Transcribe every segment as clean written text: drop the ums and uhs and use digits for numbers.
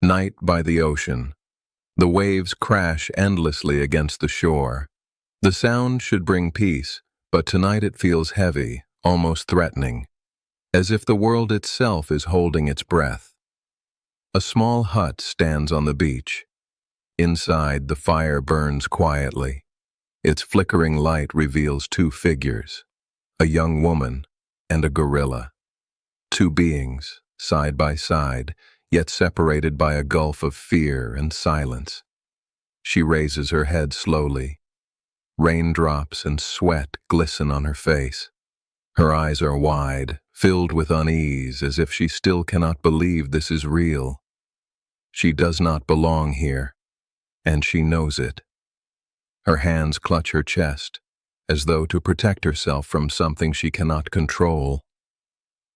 Night by the ocean. The waves crash endlessly against the shore. The sound should bring peace, but tonight it feels heavy, almost threatening, as if the world itself is holding its breath. A small hut stands on the beach. Inside, the fire burns quietly. Its flickering light reveals two figures, a young woman and a gorilla. Two beings, side by side, yet separated by a gulf of fear and silence. She raises her head slowly. Raindrops and sweat glisten on her face. Her eyes are wide, filled with unease, as if she still cannot believe this is real. She does not belong here, and she knows it. Her hands clutch her chest, as though to protect herself from something she cannot control.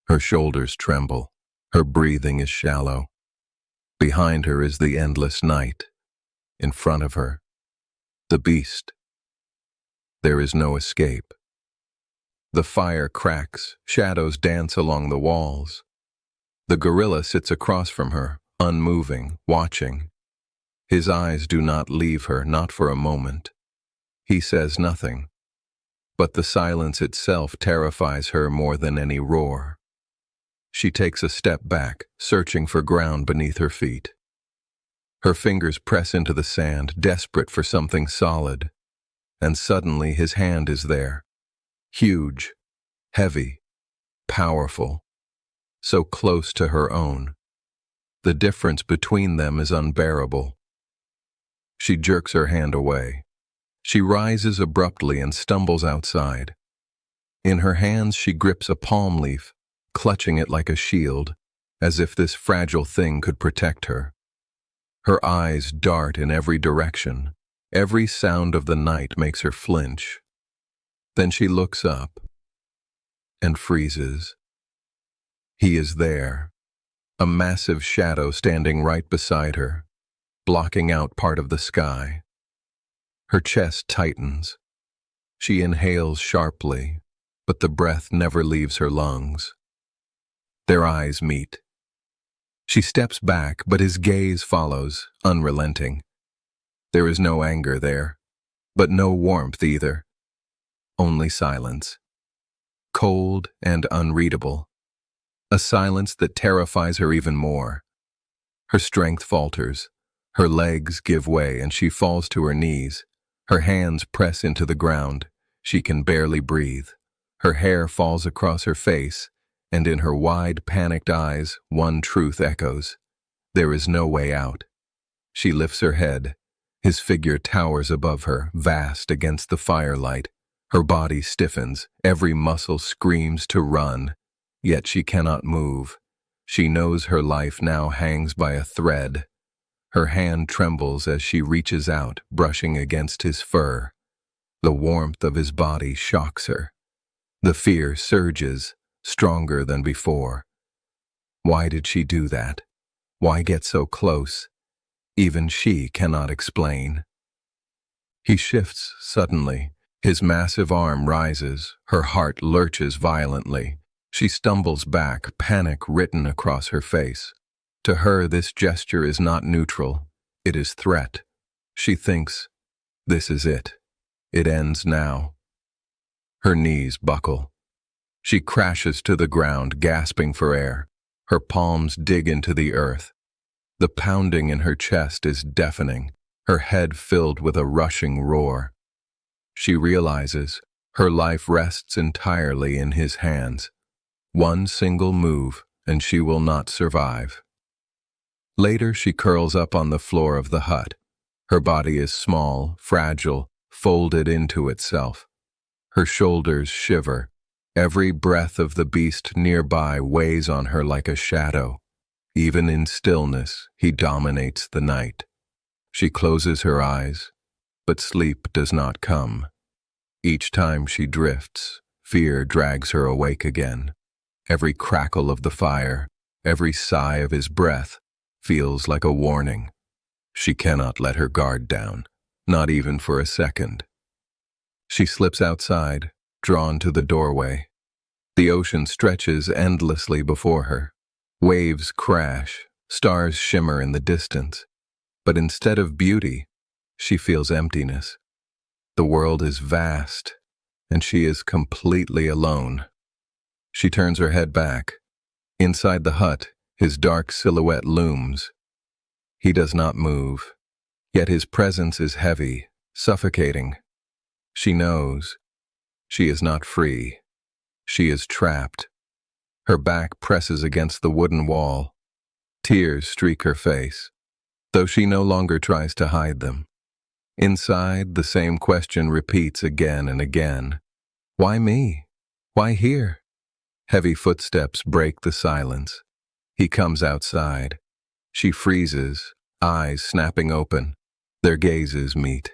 Her shoulders tremble. Her breathing is shallow. Behind her is the endless night. In front of her, the beast. There is no escape. The fire cracks, shadows dance along the walls. The gorilla sits across from her, unmoving, watching. His eyes do not leave her, not for a moment. He says nothing, but the silence itself terrifies her more than any roar. She takes a step back, searching for ground beneath her feet. Her fingers press into the sand, desperate for something solid. And suddenly his hand is there. Huge, heavy, powerful, so close to her own. The difference between them is unbearable. She jerks her hand away. She rises abruptly and stumbles outside. In her hands she grips a palm leaf, clutching it like a shield, as if this fragile thing could protect her. Her eyes dart in every direction. Every sound of the night makes her flinch. Then she looks up and freezes. He is there, a massive shadow standing right beside her, blocking out part of the sky. Her chest tightens. She inhales sharply, but the breath never leaves her lungs. Their eyes meet. She steps back, but his gaze follows, unrelenting. There is no anger there, but no warmth either. Only silence. Cold and unreadable. A silence that terrifies her even more. Her strength falters. Her legs give way and she falls to her knees. Her hands press into the ground. She can barely breathe. Her hair falls across her face, and in her wide, panicked eyes, one truth echoes. There is no way out. She lifts her head. His figure towers above her, vast against the firelight. Her body stiffens. Every muscle screams to run, yet she cannot move. She knows her life now hangs by a thread. Her hand trembles as she reaches out, brushing against his fur. The warmth of his body shocks her. The fear surges, stronger than before. Why did she do that? Why get so close? Even she cannot explain. He shifts suddenly. His massive arm rises. Her heart lurches violently. She stumbles back, panic written across her face. To her, this gesture is not neutral. It is threat. She thinks, this is it. It ends now. Her knees buckle. She crashes to the ground, gasping for air. Her palms dig into the earth. The pounding in her chest is deafening, her head filled with a rushing roar. She realizes her life rests entirely in his hands. One single move, and she will not survive. Later, she curls up on the floor of the hut. Her body is small, fragile, folded into itself. Her shoulders shiver. Every breath of the beast nearby weighs on her like a shadow. Even in stillness, he dominates the night. She closes her eyes, but sleep does not come. Each time she drifts, fear drags her awake again. Every crackle of the fire, every sigh of his breath, feels like a warning. She cannot let her guard down, not even for a second. She slips outside, drawn to the doorway. The ocean stretches endlessly before her. Waves crash, Stars shimmer in the distance, but instead of beauty, she feels emptiness. The world is vast, and she is completely alone. She turns her head back. Inside the hut, his dark silhouette looms. He does not move, yet his presence is heavy, suffocating. She knows. She is not free. She is trapped. Her back presses against the wooden wall. Tears streak her face, though she no longer tries to hide them. Inside, the same question repeats again and again. Why me? Why here? Heavy footsteps break the silence. He comes outside. She freezes, eyes snapping open. Their gazes meet.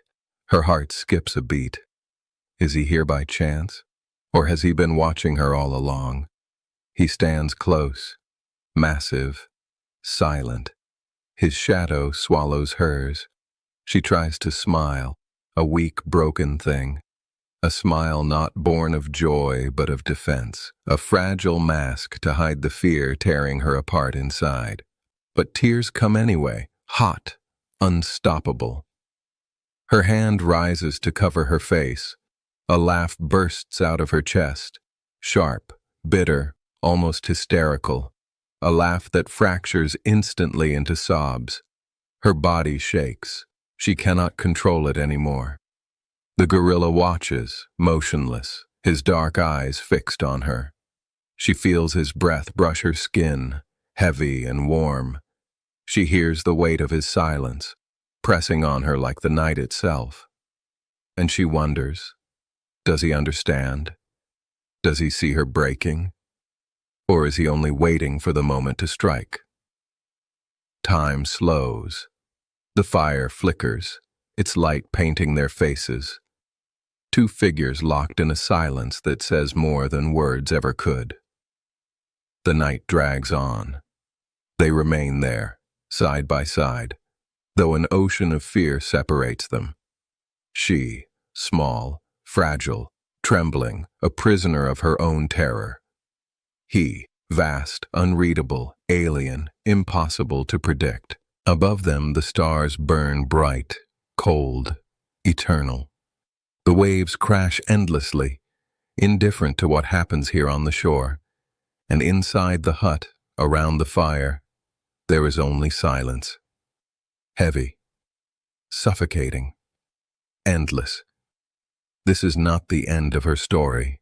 Her heart skips a beat. Is he here by chance? Or has he been watching her all along? He stands close, massive, silent. His shadow swallows hers. She tries to smile, a weak, broken thing. A smile not born of joy but of defense, a fragile mask to hide the fear tearing her apart inside. But tears come anyway, hot, unstoppable. Her hand rises to cover her face. A laugh bursts out of her chest, sharp, bitter, almost hysterical. A laugh that fractures instantly into sobs. Her body shakes. She cannot control it anymore. The gorilla watches, motionless, his dark eyes fixed on her. She feels his breath brush her skin, heavy and warm. She hears the weight of his silence, pressing on her like the night itself. And she wonders, does he understand? Does he see her breaking? Or is he only waiting for the moment to strike? Time slows. The fire flickers, its light painting their faces. Two figures locked in a silence that says more than words ever could. The night drags on. They remain there, side by side, though an ocean of fear separates them. She, small, fragile, trembling, a prisoner of her own terror. He, vast, unreadable, alien, impossible to predict. Above them the stars burn bright, cold, eternal. The waves crash endlessly, indifferent to what happens here on the shore. And inside the hut, around the fire, there is only silence. Heavy, suffocating, endless. This is not the end of her story.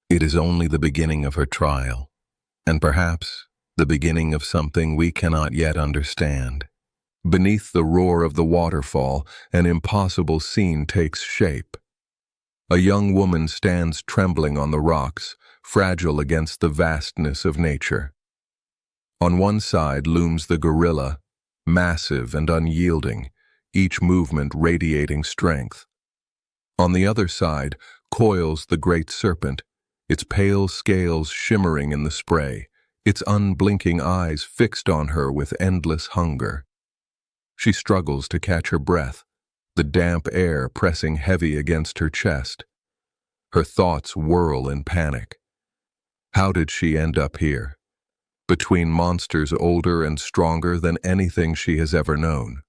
It is only the beginning of her trial, and perhaps the beginning of something we cannot yet understand. Beneath the roar of the waterfall, an impossible scene takes shape. A young woman stands trembling on the rocks, fragile against the vastness of nature. On one side looms the gorilla, massive and unyielding, each movement radiating strength. On the other side coils the great serpent, its pale scales shimmering in the spray, its unblinking eyes fixed on her with endless hunger. She struggles to catch her breath, the damp air pressing heavy against her chest. Her thoughts whirl in panic. How did she end up here? Between monsters older and stronger than anything she has ever known.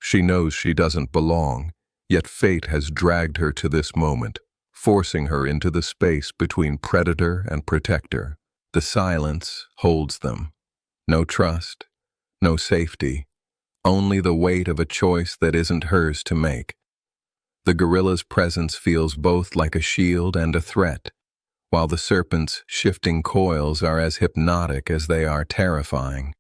She knows she doesn't belong, yet fate has dragged her to this moment, forcing her into the space between predator and protector. The silence holds them. No trust, no safety, only the weight of a choice that isn't hers to make. The gorilla's presence feels both like a shield and a threat, while the serpent's shifting coils are as hypnotic as they are terrifying.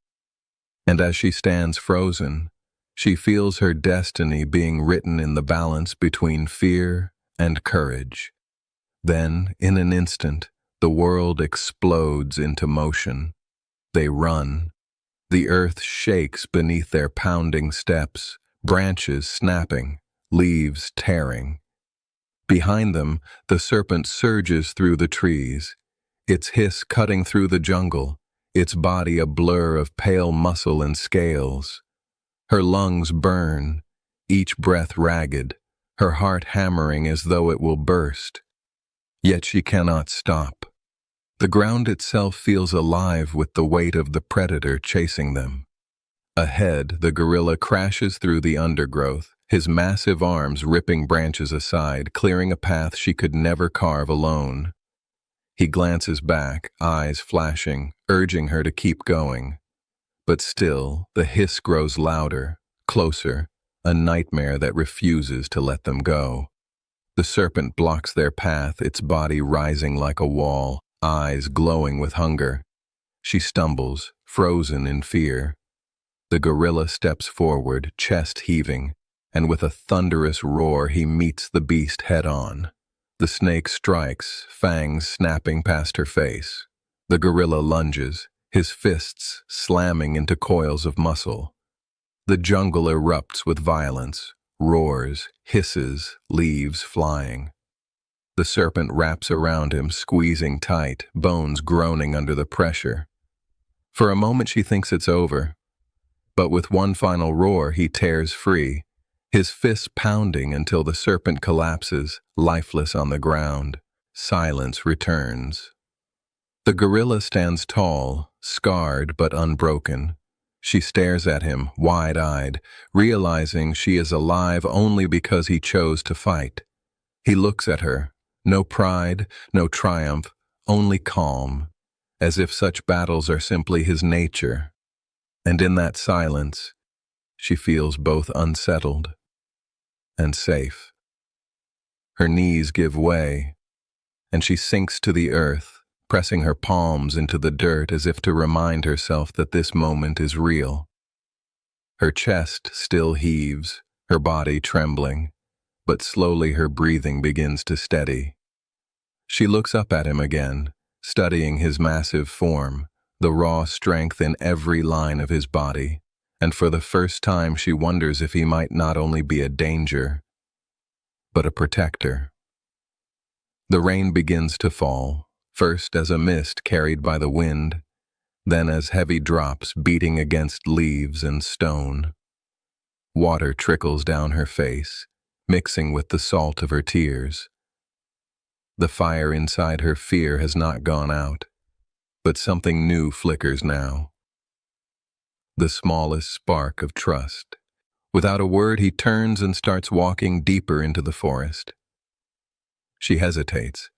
And as she stands frozen, she feels her destiny being written in the balance between fear and courage. Then, in an instant, the world explodes into motion. They run. The earth shakes beneath their pounding steps, branches snapping, leaves tearing. Behind them, the serpent surges through the trees, its hiss cutting through the jungle, its body a blur of pale muscle and scales. Her lungs burn, each breath ragged, her heart hammering as though it will burst. Yet she cannot stop. The ground itself feels alive with the weight of the predator chasing them. Ahead, the gorilla crashes through the undergrowth, his massive arms ripping branches aside, clearing a path she could never carve alone. He glances back, eyes flashing, urging her to keep going. But still, the hiss grows louder, closer, a nightmare that refuses to let them go. The serpent blocks their path, its body rising like a wall, eyes glowing with hunger. She stumbles, frozen in fear. The gorilla steps forward, chest heaving, and with a thunderous roar he meets the beast head-on. The snake strikes, fangs snapping past her face. The gorilla lunges, his fists slamming into coils of muscle. The jungle erupts with violence, roars, hisses, leaves flying. The serpent wraps around him, squeezing tight, bones groaning under the pressure. For a moment she thinks it's over, but with one final roar he tears free, his fists pounding until the serpent collapses, lifeless on the ground. Silence returns. The gorilla stands tall, scarred but unbroken. She stares at him, wide-eyed, realizing she is alive only because he chose to fight. He looks at her, no pride, no triumph, only calm, as if such battles are simply his nature. And in that silence, she feels both unsettled and safe. Her knees give way, and she sinks to the earth, pressing her palms into the dirt as if to remind herself that this moment is real. Her chest still heaves, her body trembling, but slowly her breathing begins to steady. She looks up at him again, studying his massive form, the raw strength in every line of his body, and for the first time she wonders if he might not only be a danger, but a protector. The rain begins to fall, first as a mist carried by the wind, then as heavy drops beating against leaves and stone. Water trickles down her face, mixing with the salt of her tears. The fire inside her fear has not gone out, but something new flickers now. The smallest spark of trust. Without a word, he turns and starts walking deeper into the forest. She hesitates,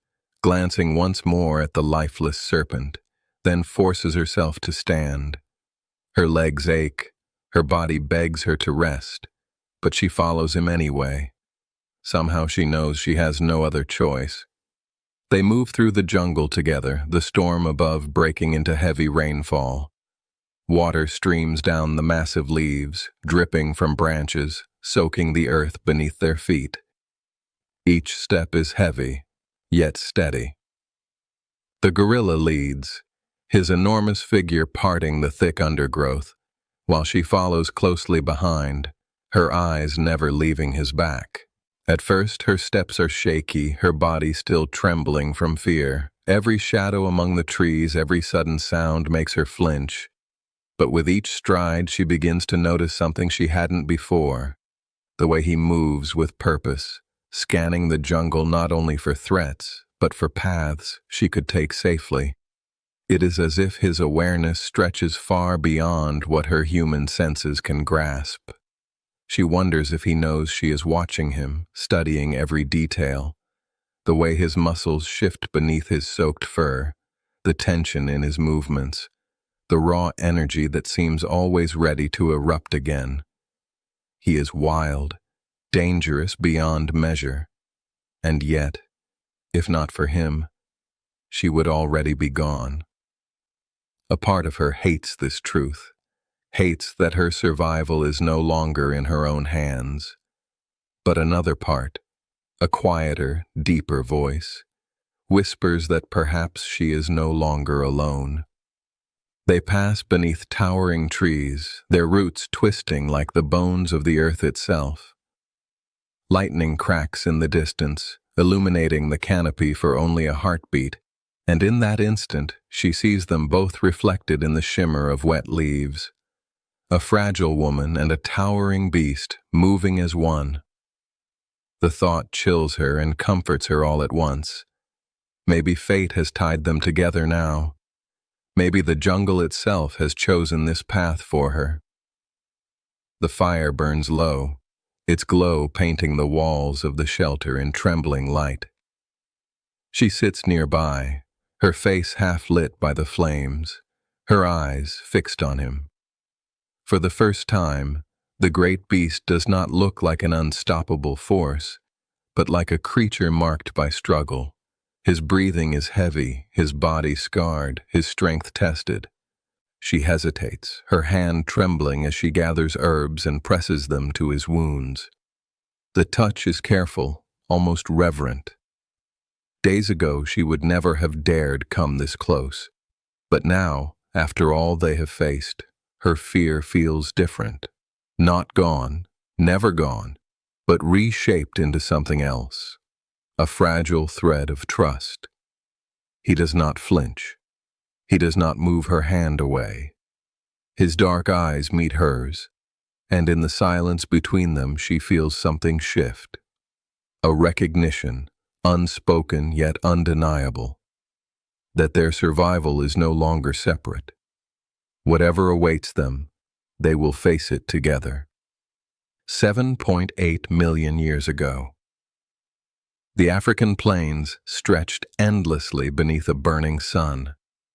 glancing once more at the lifeless serpent, then forces herself to stand. Her legs ache, her body begs her to rest, but she follows him anyway. Somehow she knows she has no other choice. They move through the jungle together, the storm above breaking into heavy rainfall. Water streams down the massive leaves, dripping from branches, soaking the earth beneath their feet. Each step is heavy, yet steady. The gorilla leads, his enormous figure parting the thick undergrowth, while she follows closely behind, her eyes never leaving his back. At first, her steps are shaky, her body still trembling from fear. Every shadow among the trees, every sudden sound makes her flinch. But with each stride, she begins to notice something she hadn't before, the way he moves with purpose, scanning the jungle not only for threats, but for paths she could take safely. It is as if his awareness stretches far beyond what her human senses can grasp. She wonders if he knows she is watching him, studying every detail, the way his muscles shift beneath his soaked fur, the tension in his movements, the raw energy that seems always ready to erupt again. He is wild, dangerous beyond measure, and yet, if not for him, she would already be gone. A part of her hates this truth, hates that her survival is no longer in her own hands. But another part, a quieter, deeper voice, whispers that perhaps she is no longer alone. They pass beneath towering trees, their roots twisting like the bones of the earth itself. Lightning cracks in the distance, illuminating the canopy for only a heartbeat, and in that instant she sees them both reflected in the shimmer of wet leaves. A fragile woman and a towering beast, moving as one. The thought chills her and comforts her all at once. Maybe fate has tied them together now. Maybe the jungle itself has chosen this path for her. The fire burns low, its glow painting the walls of the shelter in trembling light. She sits nearby, her face half lit by the flames, her eyes fixed on him. For the first time, the great beast does not look like an unstoppable force, but like a creature marked by struggle. His breathing is heavy, his body scarred, his strength tested. She hesitates, her hand trembling as she gathers herbs and presses them to his wounds. The touch is careful, almost reverent. Days ago, she would never have dared come this close. But now, after all they have faced, her fear feels different. Not gone, never gone, but reshaped into something else. A fragile thread of trust. He does not flinch. He does not move her hand away. His dark eyes meet hers, and in the silence between them she feels something shift. A recognition, unspoken yet undeniable, that their survival is no longer separate. Whatever awaits them, they will face it together. 7.8 million years ago. The African plains stretched endlessly beneath a burning sun,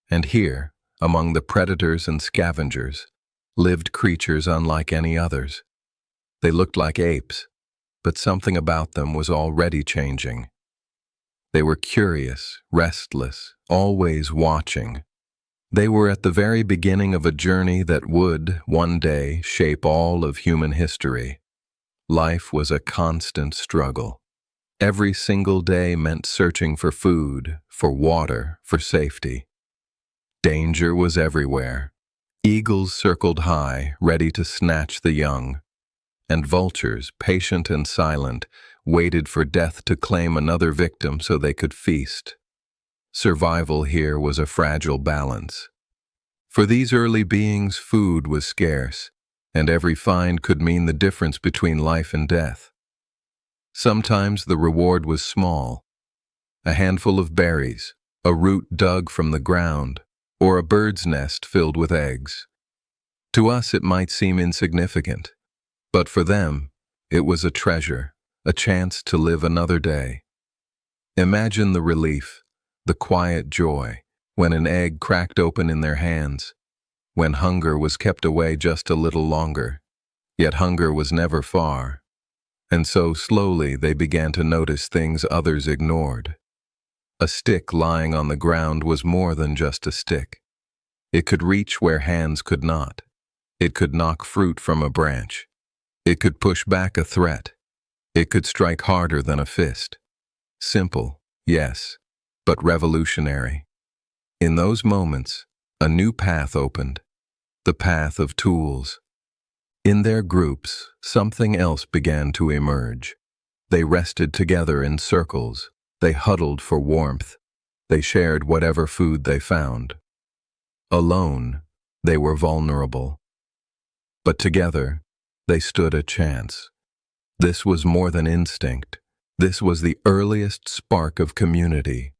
and here, among the predators and scavengers, lived creatures unlike any others. They looked like apes, but something about them was already changing. They were curious, restless, always watching. They were at the very beginning of a journey that would, one day, shape all of human history. Life was a constant struggle. Every single day meant searching for food, for water, for safety. Danger was everywhere. Eagles circled high, ready to snatch the young, and vultures, patient and silent, waited for death to claim another victim so they could feast. Survival here was a fragile balance. For these early beings, food was scarce, and every find could mean the difference between life and death. Sometimes the reward was small, a handful of berries, a root dug from the ground, or a bird's nest filled with eggs. To us it might seem insignificant, but for them, it was a treasure, a chance to live another day. Imagine the relief, the quiet joy, when an egg cracked open in their hands, when hunger was kept away just a little longer, yet hunger was never far, and so slowly they began to notice things others ignored. A stick lying on the ground was more than just a stick. It could reach where hands could not. It could knock fruit from a branch. It could push back a threat. It could strike harder than a fist. Simple, yes, but revolutionary. In those moments, a new path opened, the path of tools. In their groups, something else began to emerge. They rested together in circles. They huddled for warmth. They shared whatever food they found. Alone, they were vulnerable. But together, they stood a chance. This was more than instinct. This was the earliest spark of community,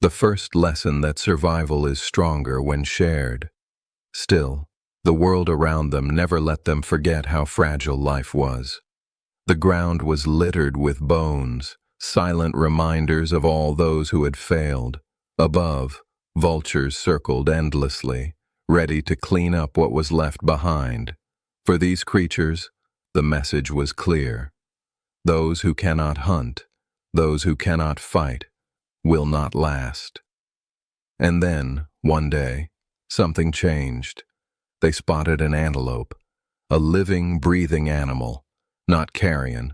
the first lesson that survival is stronger when shared. Still, the world around them never let them forget how fragile life was. The ground was littered with bones, silent reminders of all those who had failed. Above, vultures circled endlessly, ready to clean up what was left behind. For these creatures, the message was clear. Those who cannot hunt, those who cannot fight, will not last. And then, one day, something changed. They spotted an antelope, a living, breathing animal, not carrion,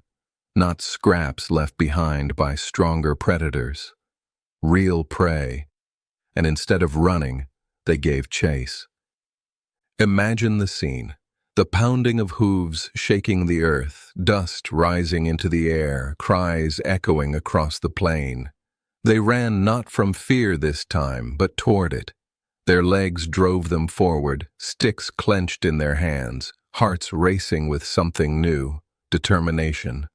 not scraps left behind by stronger predators. Real prey, and instead of running, they gave chase. Imagine the scene. The pounding of hooves shaking the earth, dust rising into the air, cries echoing across the plain. They ran not from fear this time, but toward it. Their legs drove them forward, sticks clenched in their hands, hearts racing with something new, determination.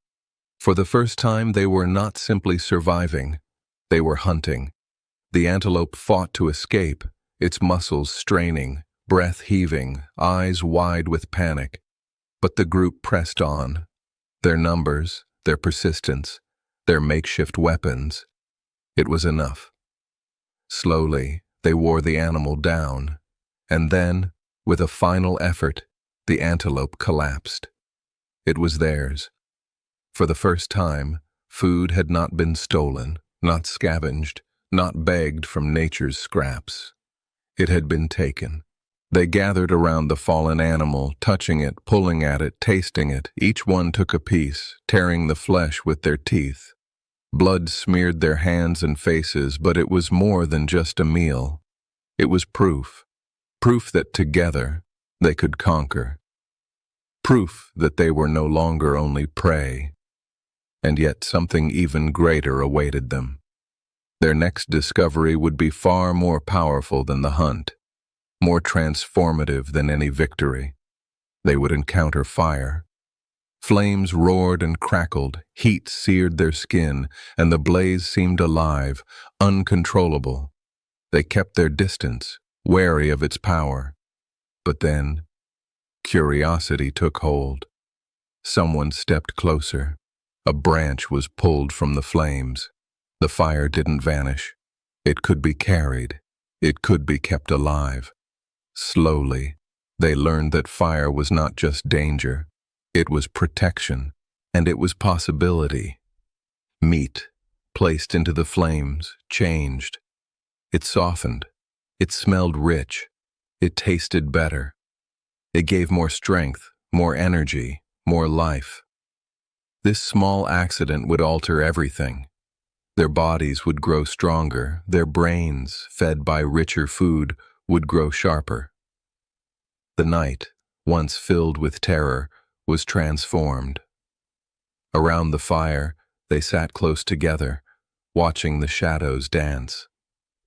For the first time, they were not simply surviving, they were hunting. The antelope fought to escape, its muscles straining, breath heaving, eyes wide with panic. But the group pressed on. Their numbers, their persistence, their makeshift weapons. It was enough. Slowly, they wore the animal down, and then, with a final effort, the antelope collapsed. It was theirs. For the first time, food had not been stolen, not scavenged, not begged from nature's scraps. It had been taken. They gathered around the fallen animal, touching it, pulling at it, tasting it. Each one took a piece, tearing the flesh with their teeth. Blood smeared their hands and faces, but it was more than just a meal. It was proof. Proof that together they could conquer. Proof that they were no longer only prey. And yet something even greater awaited them. Their next discovery would be far more powerful than the hunt, more transformative than any victory. They would encounter fire. Flames roared and crackled, heat seared their skin, and the blaze seemed alive, uncontrollable. They kept their distance, wary of its power. But then, curiosity took hold. Someone stepped closer. A branch was pulled from the flames. The fire didn't vanish. It could be carried. It could be kept alive. Slowly, they learned that fire was not just danger. It was protection, and it was possibility. Meat, placed into the flames, changed. It softened. It smelled rich. It tasted better. It gave more strength, more energy, more life. This small accident would alter everything. Their bodies would grow stronger, their brains, fed by richer food, would grow sharper. The night, once filled with terror, was transformed. Around the fire, they sat close together, watching the shadows dance.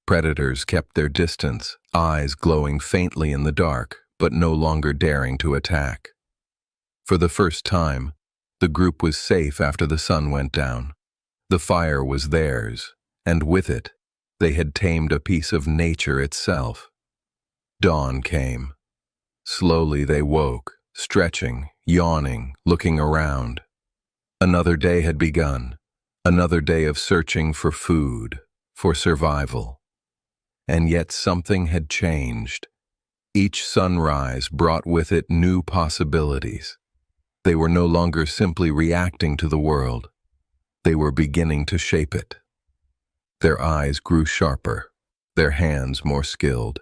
Predators kept their distance, eyes glowing faintly in the dark, but no longer daring to attack. For the first time, the group was safe after the sun went down. The fire was theirs, and with it, they had tamed a piece of nature itself. Dawn came. Slowly they woke, stretching, yawning, looking around. Another day had begun, another day of searching for food, for survival. And yet something had changed. Each sunrise brought with it new possibilities. They were no longer simply reacting to the world. They were beginning to shape it. Their eyes grew sharper, their hands more skilled.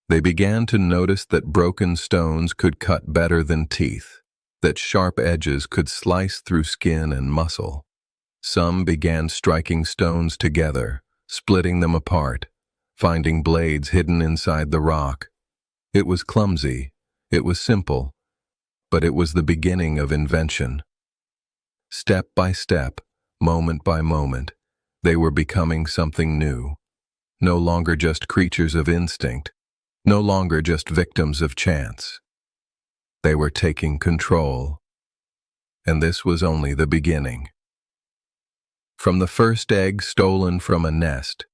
They began to notice that broken stones could cut better than teeth, that sharp edges could slice through skin and muscle. Some began striking stones together, splitting them apart, finding blades hidden inside the rock. It was clumsy, it was simple, but it was the beginning of invention. Step by step, moment by moment, they were becoming something new. No longer just creatures of instinct, no longer just victims of chance. They were taking control. And this was only the beginning. From the first egg stolen from a nest,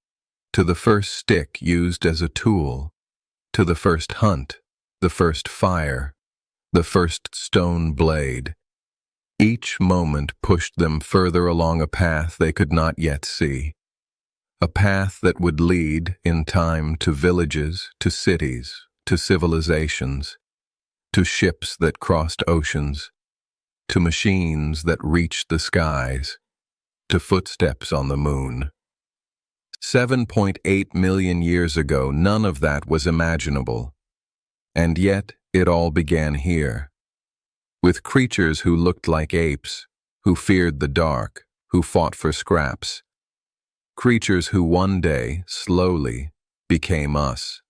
to the first stick used as a tool, to the first hunt, the first fire, the first stone blade, each moment pushed them further along a path they could not yet see. A path that would lead, in time, to villages, to cities, to civilizations, to ships that crossed oceans, to machines that reached the skies, to footsteps on the moon. 7.8 million years ago, none of that was imaginable. And yet, it all began here. With creatures who looked like apes, who feared the dark, who fought for scraps. Creatures who one day, slowly, became us.